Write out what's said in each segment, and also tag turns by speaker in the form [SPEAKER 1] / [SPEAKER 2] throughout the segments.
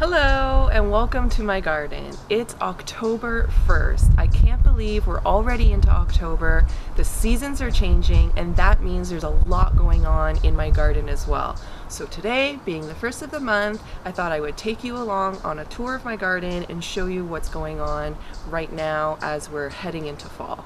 [SPEAKER 1] Hello and welcome to my garden. It's October 1st. I can't believe we're already into October. The seasons are changing and that means there's a lot going on in my garden as well. So today, being the first of the month, I thought I would take you along on a tour of my garden and show you what's going on right now as we're heading into fall.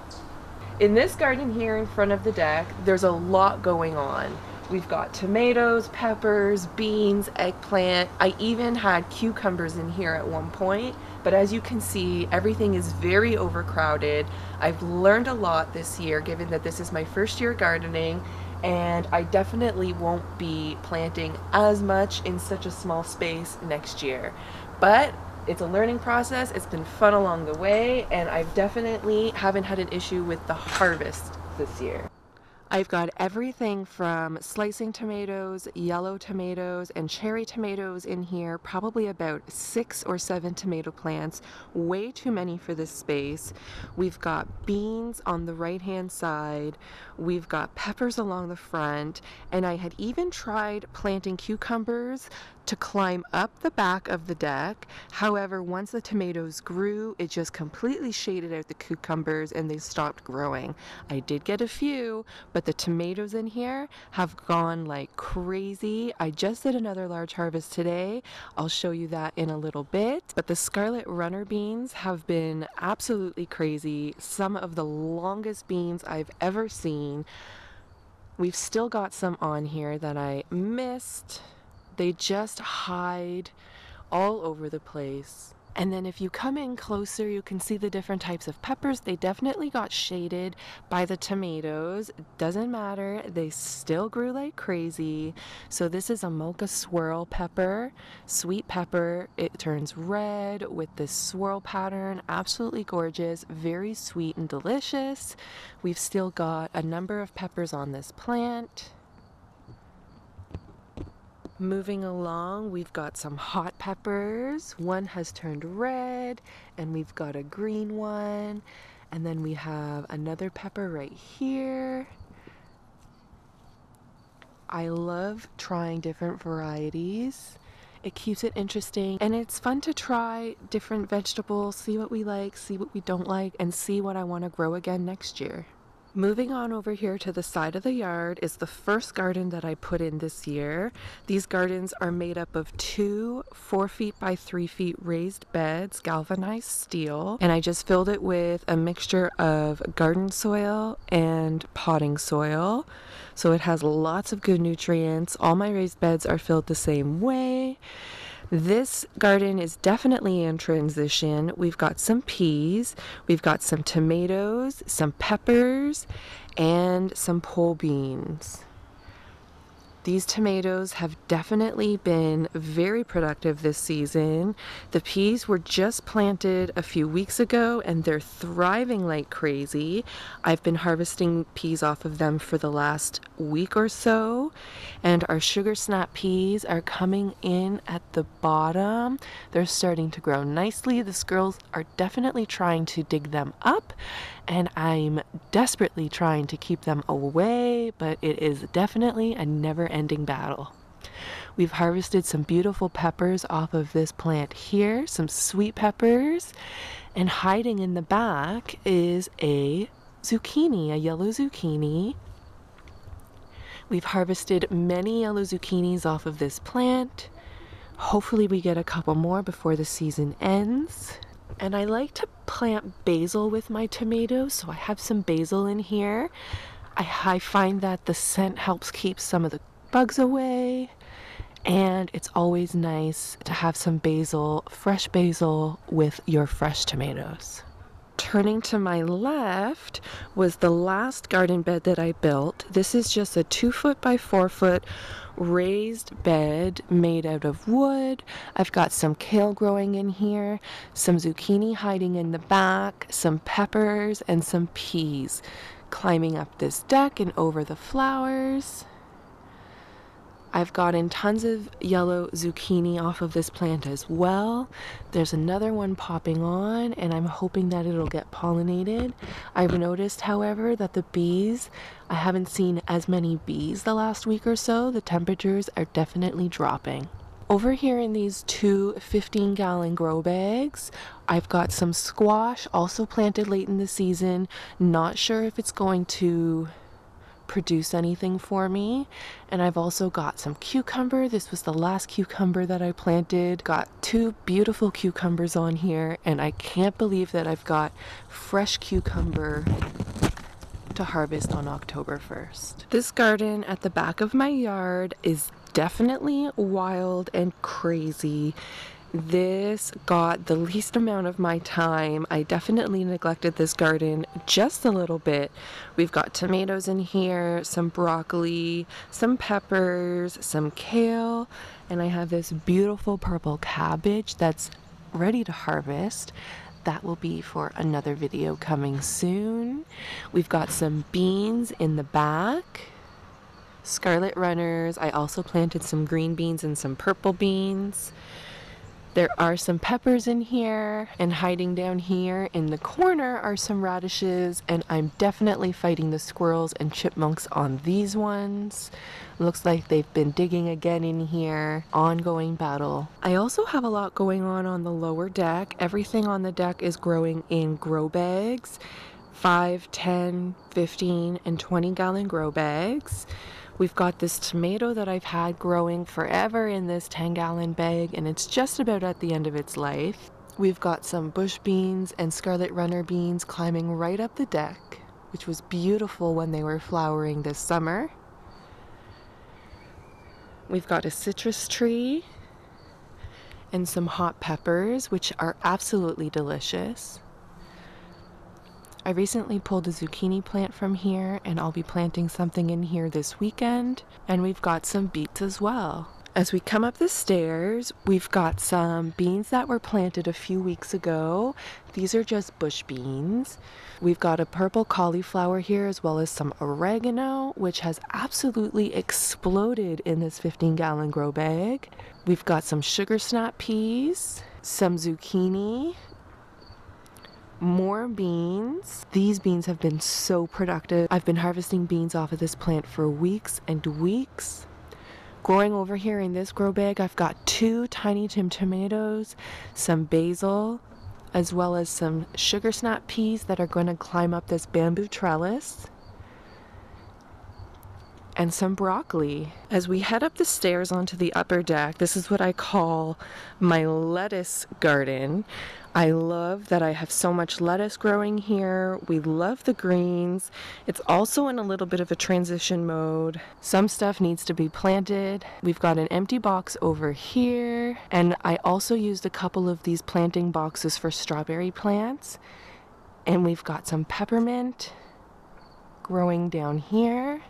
[SPEAKER 1] In this garden here in front of the deck, there's a lot going on. We've got tomatoes, peppers, beans, eggplant. I even had cucumbers in here at one point, but as you can see, everything is very overcrowded. I've learned a lot this year, given that this is my first year gardening, and I definitely won't be planting as much in such a small space next year. But it's a learning process. It's been fun along the way, and I definitely haven't had an issue with the harvest this year. I've got everything from slicing tomatoes, yellow tomatoes, and cherry tomatoes in here, probably about 6 or 7 tomato plants, way too many for this space. We've got beans on the right-hand side, we've got peppers along the front, and I had even tried planting cucumbers to climb up the back of the deck. However, once the tomatoes grew, it just completely shaded out the cucumbers and they stopped growing. I did get a few, but the tomatoes in here have gone like crazy. I just did another large harvest today. I'll show you that in a little bit. But the scarlet runner beans have been absolutely crazy. Some of the longest beans I've ever seen. We've still got some on here that I missed. They just hide all over the place. And then if you come in closer, you can see the different types of peppers. They definitely got shaded by the tomatoes. Doesn't matter, they still grew like crazy. So this is a mocha swirl pepper, sweet pepper. It turns red with this swirl pattern. Absolutely gorgeous, very sweet and delicious. We've still got a number of peppers on this plant. Moving along, we've got some hot peppers. One has turned red, and we've got a green one. And then we have another pepper right here. I love trying different varieties. It keeps it interesting, and it's fun to try different vegetables, see what we like, see what we don't like, and see what I want to grow again next year. Moving on over here to the side of the yard is the first garden that I put in this year. These gardens are made up of 2 4 feet by 3 feet raised beds, galvanized steel, and I just filled it with a mixture of garden soil and potting soil. So it has lots of good nutrients. All my raised beds are filled the same way. This garden is definitely in transition. We've got some peas, we've got some tomatoes, some peppers, and some pole beans. These tomatoes have definitely been very productive this season. The peas were just planted a few weeks ago and they're thriving like crazy. I've been harvesting peas off of them for the last week or so, and our sugar snap peas are coming in at the bottom. They're starting to grow nicely. The squirrels are definitely trying to dig them up, and I'm desperately trying to keep them away, but it is definitely a never-ending battle. We've harvested some beautiful peppers off of this plant here, some sweet peppers, and hiding in the back is a zucchini, a yellow zucchini. We've harvested many yellow zucchinis off of this plant. Hopefully we get a couple more before the season ends. And I like to plant basil with my tomatoes, so I have some basil in here. I find that the scent helps keep some of the bugs away, and it's always nice to have some basil, fresh basil, with your fresh tomatoes. Turning to my left was the last garden bed that I built. This is just a 2 foot by 4 foot raised bed made out of wood. I've got some kale growing in here, some zucchini hiding in the back, some peppers, and some peas climbing up this deck and over the flowers. I've gotten tons of yellow zucchini off of this plant as well. There's another one popping on, and I'm hoping that it'll get pollinated. I've noticed, however, that the bees, I haven't seen as many bees the last week or so. The temperatures are definitely dropping. Over here in these two 15-gallon grow bags, I've got some squash also planted late in the season. Not sure if it's going to produce anything for me. And I've also got some cucumber. This was the last cucumber that I planted. Got two beautiful cucumbers on here, and I can't believe that I've got fresh cucumber to harvest on October 1st. This garden at the back of my yard is definitely wild and crazy. This got the least amount of my time. I definitely neglected this garden just a little bit. We've got tomatoes in here, some broccoli, some peppers, some kale, and I have this beautiful purple cabbage that's ready to harvest. That will be for another video coming soon. We've got some beans in the back. Scarlet runners. I also planted some green beans and some purple beans. There are some peppers in here, and hiding down here in the corner are some radishes, and I'm definitely fighting the squirrels and chipmunks on these ones. Looks like they've been digging again in here. Ongoing battle. I also have a lot going on the lower deck. Everything on the deck is growing in grow bags. 5, 10, 15, and 20-gallon grow bags. We've got this tomato that I've had growing forever in this 10-gallon bag, and it's just about at the end of its life. We've got some bush beans and scarlet runner beans climbing right up the deck, which was beautiful when they were flowering this summer. We've got a citrus tree and some hot peppers, which are absolutely delicious. I recently pulled a zucchini plant from here, and I'll be planting something in here this weekend. And we've got some beets as well. As we come up the stairs, we've got some beans that were planted a few weeks ago. These are just bush beans. We've got a purple cauliflower here, as well as some oregano, which has absolutely exploded in this 15-gallon grow bag. We've got some sugar snap peas, some zucchini, more beans. These beans have been so productive. I've been harvesting beans off of this plant for weeks and weeks. Growing over here in this grow bag, I've got 2 tiny tomatoes, some basil, as well as some sugar snap peas that are going to climb up this bamboo trellis, and some broccoli. As we head up the stairs onto the upper deck, this is what I call my lettuce garden. I love that I have so much lettuce growing here. We love the greens. It's also in a little bit of a transition mode. Some stuff needs to be planted. We've got an empty box over here, and I also used a couple of these planting boxes for strawberry plants. And we've got some peppermint growing down here.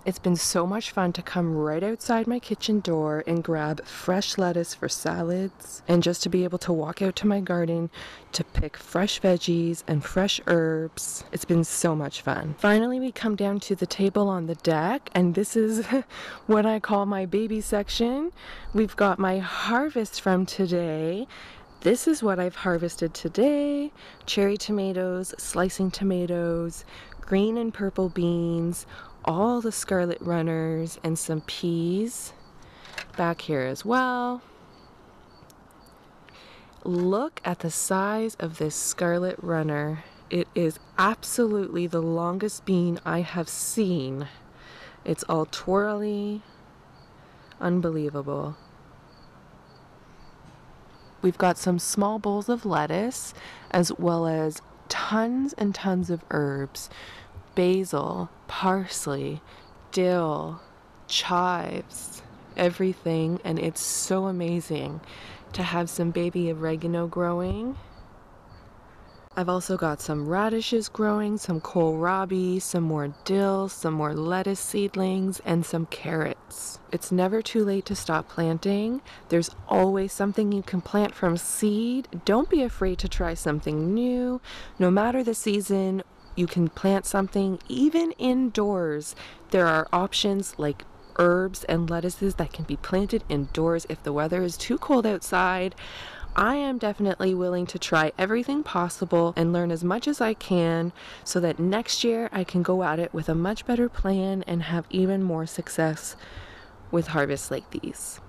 [SPEAKER 1] It's been so much fun to come right outside my kitchen door and grab fresh lettuce for salads, and just to be able to walk out to my garden to pick fresh veggies and fresh herbs. It's been so much fun. Finally, we come down to the table on the deck, and this is what I call my baby section. We've got my harvest from today. This is what I've harvested today: cherry tomatoes, slicing tomatoes, green and purple beans, all the scarlet runners, and some peas back here as well. Look at the size of this scarlet runner. It is absolutely the longest bean I have seen. It's all twirly, unbelievable. We've got some small bowls of lettuce, as well as tons and tons of herbs: basil, parsley, dill, chives, everything. And it's so amazing to have some baby oregano growing. I've also got some radishes growing, some kohlrabi, some more dill, some more lettuce seedlings, and some carrots. It's never too late to stop planting. There's always something you can plant from seed. Don't be afraid to try something new. No matter the season, you can plant something even indoors. There are options like herbs and lettuces that can be planted indoors if the weather is too cold outside. I am definitely willing to try everything possible and learn as much as I can, so that next year I can go at it with a much better plan and have even more success with harvests like these.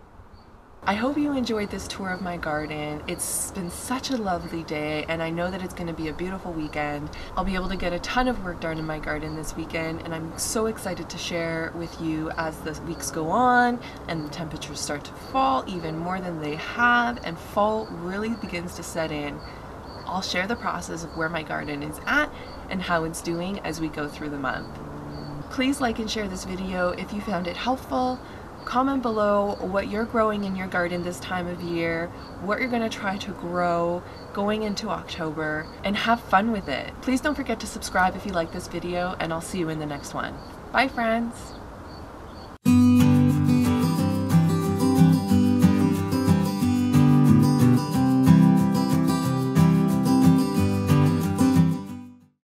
[SPEAKER 1] I hope you enjoyed this tour of my garden. It's been such a lovely day, and I know that it's going to be a beautiful weekend. I'll be able to get a ton of work done in my garden this weekend, and I'm so excited to share with you as the weeks go on and the temperatures start to fall even more than they have and fall really begins to set in. I'll share the process of where my garden is at and how it's doing as we go through the month. Please like and share this video if you found it helpful. Comment below what you're growing in your garden this time of year, what you're going to try to grow going into October, and have fun with it. Please don't forget to subscribe if you like this video, and I'll see you in the next one. Bye, friends!